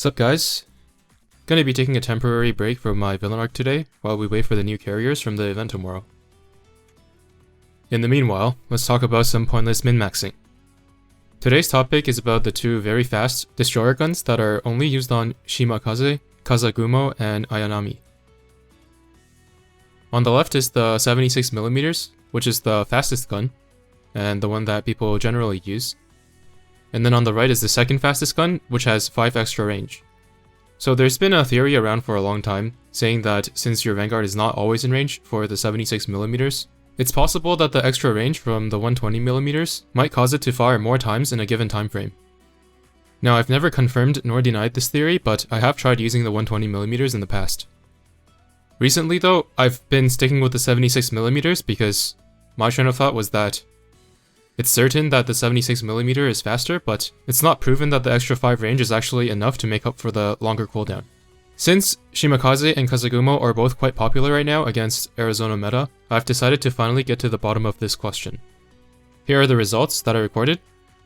Sup guys? Gonna be taking a temporary break from my villain arc today while we wait for the new carriers from the event tomorrow. In the meanwhile, let's talk about some pointless min-maxing. Today's topic is about the two very fast destroyer guns that are only used on Shimakaze, Kazagumo, and Ayanami. On the left is the 76mm, which is the fastest gun, and the one that people generally use. And then on the right is the second fastest gun, which has 5 extra range. So there's been a theory around for a long time, saying that since your Vanguard is not always in range for the 76mm, it's possible that the extra range from the 120mm might cause it to fire more times in a given time frame. Now I've never confirmed nor denied this theory, but I have tried using the 120mm in the past. Recently though, I've been sticking with the 76mm because my train of thought was that it's certain that the 76mm is faster, but it's not proven that the extra 5 range is actually enough to make up for the longer cooldown. Since Shimakaze and Kazagumo are both quite popular right now against Arizona meta, I've decided to finally get to the bottom of this question. Here are the results that I recorded,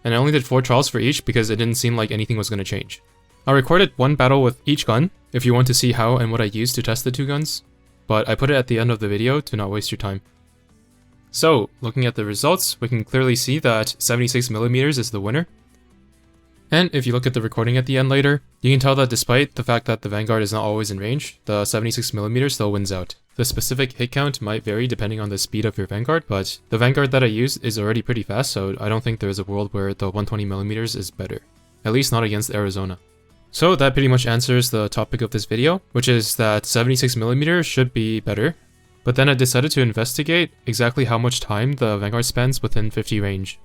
and I only did 4 trials for each because it didn't seem like anything was going to change. I recorded 1 battle with each gun, if you want to see how and what I used to test the 2 guns, but I put it at the end of the video to not waste your time. So, looking at the results, we can clearly see that 76mm is the winner. And if you look at the recording at the end later, you can tell that despite the fact that the Vanguard is not always in range, the 76mm still wins out. The specific hit count might vary depending on the speed of your Vanguard, but the Vanguard that I use is already pretty fast, so I don't think there is a world where the 120mm is better. At least not against Arizona. So that pretty much answers the topic of this video, which is that 76mm should be better. But then I decided to investigate exactly how much time the Vanguard spends within 50 range.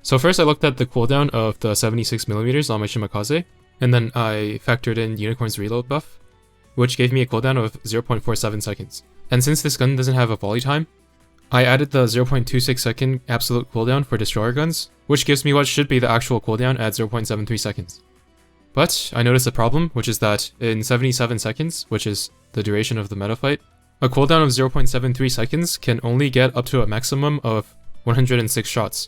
So first I looked at the cooldown of the 76mm on my Shimakaze, and then I factored in Unicorn's reload buff, which gave me a cooldown of 0.47 seconds. And since this gun doesn't have a volley time, I added the 0.26 second absolute cooldown for destroyer guns, which gives me what should be the actual cooldown at 0.73 seconds. But I noticed a problem, which is that in 77 seconds, which is the duration of the meta fight, a cooldown of 0.73 seconds can only get up to a maximum of 106 shots.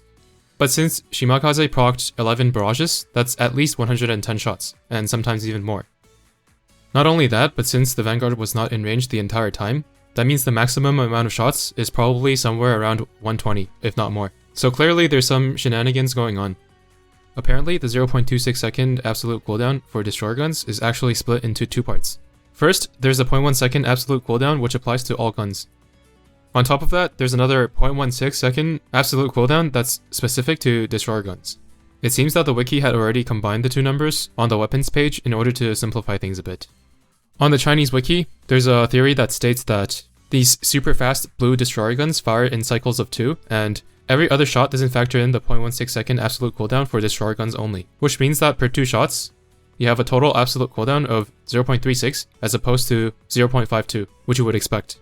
But since Shimakaze procced 11 barrages, that's at least 110 shots, and sometimes even more. Not only that, but since the Vanguard was not in range the entire time, that means the maximum amount of shots is probably somewhere around 120, if not more. So clearly there's some shenanigans going on. Apparently, the 0.26 second absolute cooldown for destroyer guns is actually split into 2 parts. First, there's a 0.1 second absolute cooldown which applies to all guns. On top of that, there's another 0.16 second absolute cooldown that's specific to destroyer guns. It seems that the wiki had already combined the 2 numbers on the weapons page in order to simplify things a bit. On the Chinese wiki, there's a theory that states that these super fast blue destroyer guns fire in cycles of 2, and every other shot doesn't factor in the 0.16 second absolute cooldown for destroyer guns only, which means that per 2 shots, you have a total absolute cooldown of 0.36 as opposed to 0.52, which you would expect.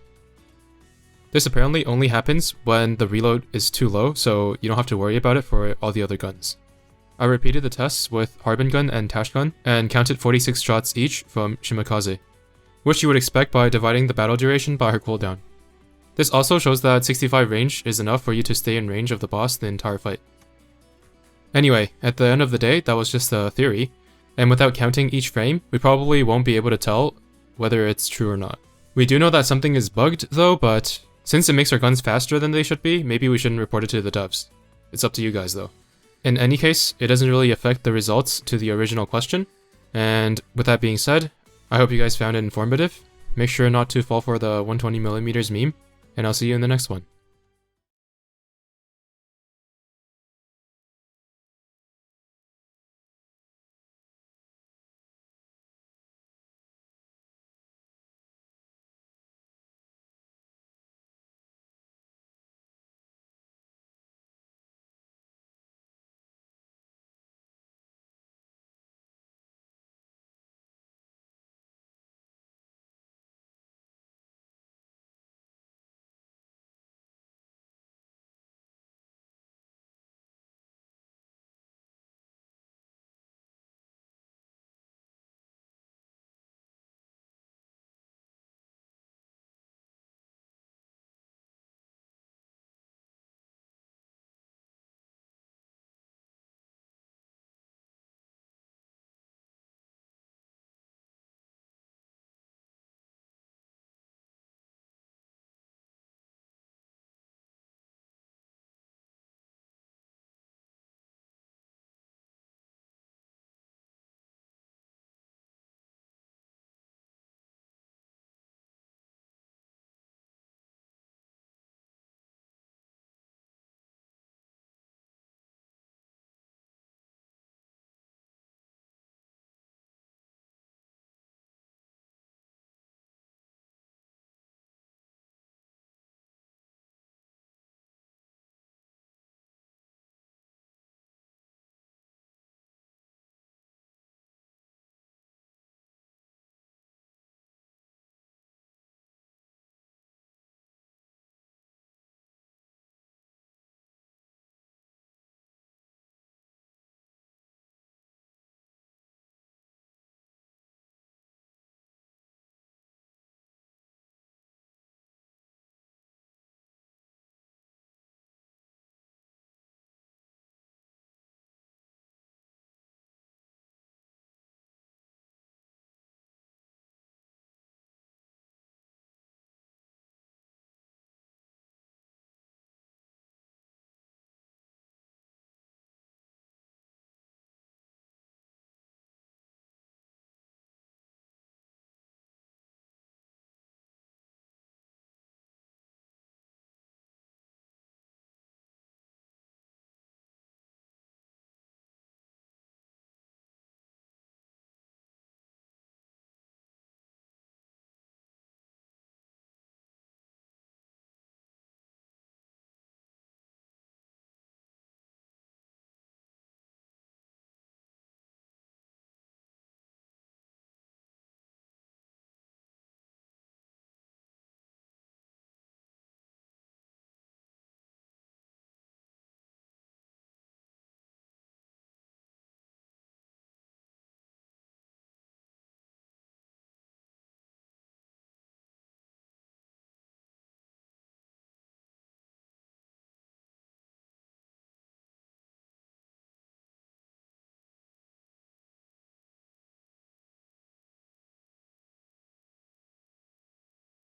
This apparently only happens when the reload is too low, so you don't have to worry about it for all the other guns. I repeated the tests with Harbin Gun and Tash Gun and counted 46 shots each from Shimakaze, which you would expect by dividing the battle duration by her cooldown. This also shows that 65 range is enough for you to stay in range of the boss the entire fight. Anyway, at the end of the day, that was just a theory, and without counting each frame, we probably won't be able to tell whether it's true or not. We do know that something is bugged though, but since it makes our guns faster than they should be, maybe we shouldn't report it to the devs. It's up to you guys though. In any case, it doesn't really affect the results to the original question, and with that being said, I hope you guys found it informative. Make sure not to fall for the 120mm meme, and I'll see you in the next one.